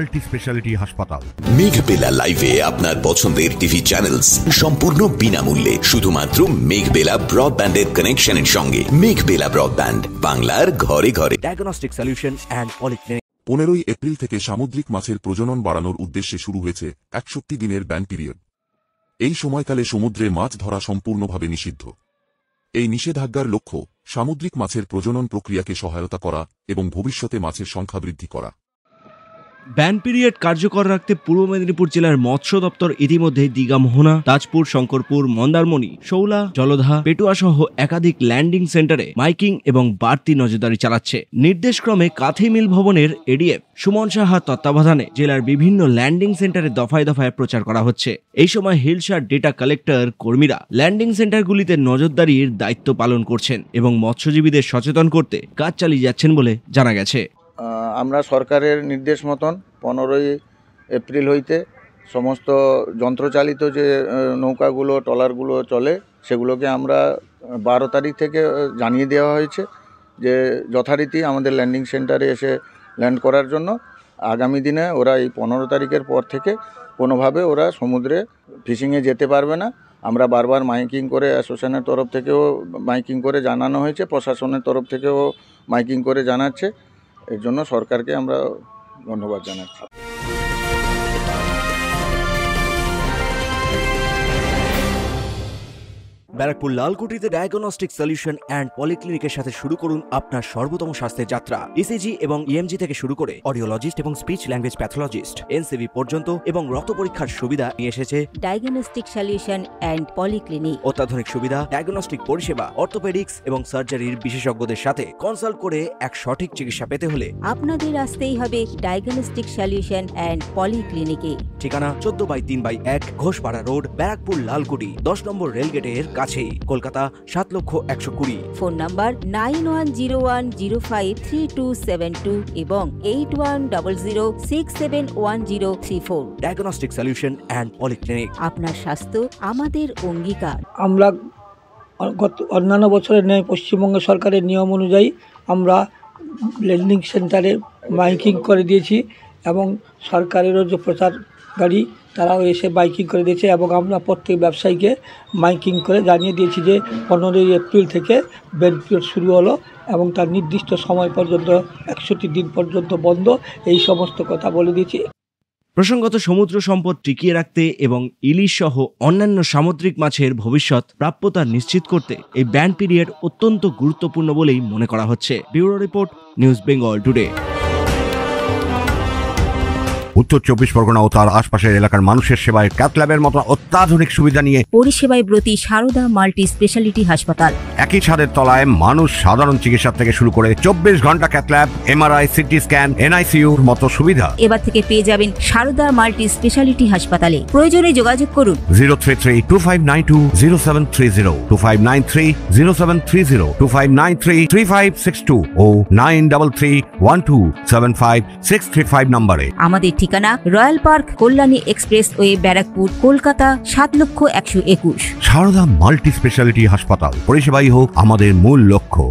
Multi speciality হাসপাতাল। মেঘবেলা লাইভে আপনার পছন্দের টিভি চ্যানেলস সম্পূর্ণ বিনামূল্যে, শুধুমাত্র মেঘবেলা ব্রডব্যান্ডের কানেকশনের সঙ্গে। মেঘবেলা ব্রডব্যান্ড, বাংলার ঘরে ঘরে। Diagnostic solution and polyclinic. 15ই এপ্রিল থেকে সামুদ্রিক মাছের প্রজনন বাড়ানোর উদ্দেশ্যে শুরু হয়েছে 61 দিনের ব্যান পিরিয়ড। এই সময়কালে সমুদ্রে মাছ ধরা সম্পূর্ণভাবে নিষিদ্ধ। এই নিষেধাজ্ঞার লক্ষ্য সামুদ্রিক মাছের প্রজনন প্রক্রিয়াকে সহায়তা করা এবং ভবিষ্যতে মাছের সংখ্যা বৃদ্ধি করা। ব্যান পিরিয়ড কার্যকর রাখতে পূর্ব মেদিনীপুর জেলার মৎস্য দপ্তর ইতিমধ্যে দীঘা, মোহনা, তাজপুর, শঙ্করপুর, মন্দারমণি, শৌলা, জলধা, পেটুয়া সহ একাধিক ল্যান্ডিং সেন্টারে মাইকিং এবং বাড়তি নজরদারি চালাচ্ছে। নির্দেশক্রমে কাথি মিল ভবনের এডিএফ সুমন সাহার তত্ত্বাবধানে জেলার বিভিন্ন ল্যান্ডিং সেন্টারে দফায় দফায় প্রচার করা হচ্ছে। এই সময় হিলসার ডেটা কালেক্টর কর্মীরা ল্যান্ডিং সেন্টারগুলিতে নজরদারির দায়িত্ব পালন করছেন এবং মৎস্যজীবীদের সচেতন করতে কাজ চালিয়ে যাচ্ছেন বলে জানা গেছে। আমরা সরকারের নির্দেশ মতন 15ই এপ্রিল হইতে সমস্ত যন্ত্রচালিত যে নৌকাগুলো, ট্রলারগুলো চলে, সেগুলোকে আমরা 12 তারিখ থেকে জানিয়ে দেওয়া হয়েছে যে যথারীতি আমাদের ল্যান্ডিং সেন্টারে এসে ল্যান্ড করার জন্য। আগামী দিনে ওরা এই 15 তারিখের পর থেকে কোনোভাবে ওরা সমুদ্রে ফিশিংয়ে যেতে পারবে না। আমরা বারবার মাইকিং করে, অ্যাসোসিয়েশনের তরফ থেকেও মাইকিং করে জানানো হয়েছে, প্রশাসনের তরফ থেকেও মাইকিং করে জানাচ্ছে। এর জন্য সরকারকে আমরা ধন্যবাদ জানাচ্ছি। ব্যারাকপুর লালকুটিতে ডায়াগনস্টিক সলিউশন অ্যান্ড পলিক্লিনিকের সাথে শুরু করুন আপনার সর্বোত্তম স্বাস্থ্যের যাত্রা। ইসিজি এবং ইএমজি থেকে শুরু করে অডিওলজিস্ট এবং স্পিচ ল্যাঙ্গুয়েজ প্যাথোলজিস্ট, এনসিভি পর্যন্ত এবং রক্ত পরীক্ষার সুবিধা নিয়ে এসেছে ডায়াগনস্টিক সলিউশন অ্যান্ড পলিক্লিনিক। অত্যাধুনিক সুবিধা, ডায়াগনস্টিক পরিষেবা, অর্থোপেডিক্স এবং সার্জারির বিশেষজ্ঞদের সাথে কনসাল্ট করে এক সঠিক চিকিৎসা পেতে হলে আপনাদের আসতেই হবে ডায়াগনস্টিক সলিউশন অ্যান্ড পলিক্লিনিকে। ঠিকানা 14/3/1 ঘোষপাড়া রোড, ব্যারাকপুর লালকুটি, 10 নম্বর রেলগেটের কাছেই, কলকাতা 7,20,020। ফোন নাম্বার 9101053272 এবং 8100671034। Diagnostic solution and polyclinic. আপনার স্বাস্থ্য আমাদের অঙ্গীকার। আমরা অন্যান্য বছরের ন্যায় পশ্চিমবঙ্গ সরকারের নিয়ম অনুযায়ী আমরা ল্যান্ডিং সেন্টারে মাইকিং করে দিয়েছি এবং সরকারেরও যে প্রচার গাড়ি তারাও এসে মাইকিং করে দিয়েছে এবং আমরা প্রত্যেক ব্যবসায়ীকে মাইকিং করে জানিয়ে দিয়েছি যে 15ই এপ্রিল থেকে ব্যান পিরিয়ড শুরু হলো এবং তার নির্দিষ্ট সময় পর্যন্ত 61 দিন পর্যন্ত বন্ধ, এই সমস্ত কথা বলে দিয়েছি। প্রসঙ্গত, সমুদ্র সম্পদ টিকিয়ে রাখতে এবং ইলিশ সহ অন্যান্য সামুদ্রিক মাছের ভবিষ্যৎ প্রাপ্যতা নিশ্চিত করতে এই ব্যান পিরিয়ড অত্যন্ত গুরুত্বপূর্ণ বলেই মনে করা হচ্ছে। Bureau report, news Bengal today. উত্তর 24 পরগনা ও তার আশপাশের এলাকার মানুষের সেবায় ক্যাথ ল্যাবের মতো অত্যাধুনিক সুবিধা নিয়ে পরিষেবায় ব্রতী সারদা মাল্টি স্পেশালিটি হাসপাতাল। একই ছাদের তলায় মানুষ সাধারণ চিকিৎসা থেকে শুরু করে 24 ঘন্টা cath lab, MRI, CT scan, এনআইসিইউর মতো সুবিধা এবার থেকে পেয়ে যাবেন সারদা মাল্টি স্পেশালিটি হাসপাতালে। প্রয়োজনে যোগাযোগ করুন 033-2592-0730, 2593-0730, 2593-3562 ও 9331275635 নম্বরে। আমাদের ঠিকানা Royal Park, Kalyani expressway, Barrackpore, Kolkata 7,01,21। Sarada multi speciality হাসপাতাল, পরিষেবাই হোক আমাদের মূল লক্ষ্য।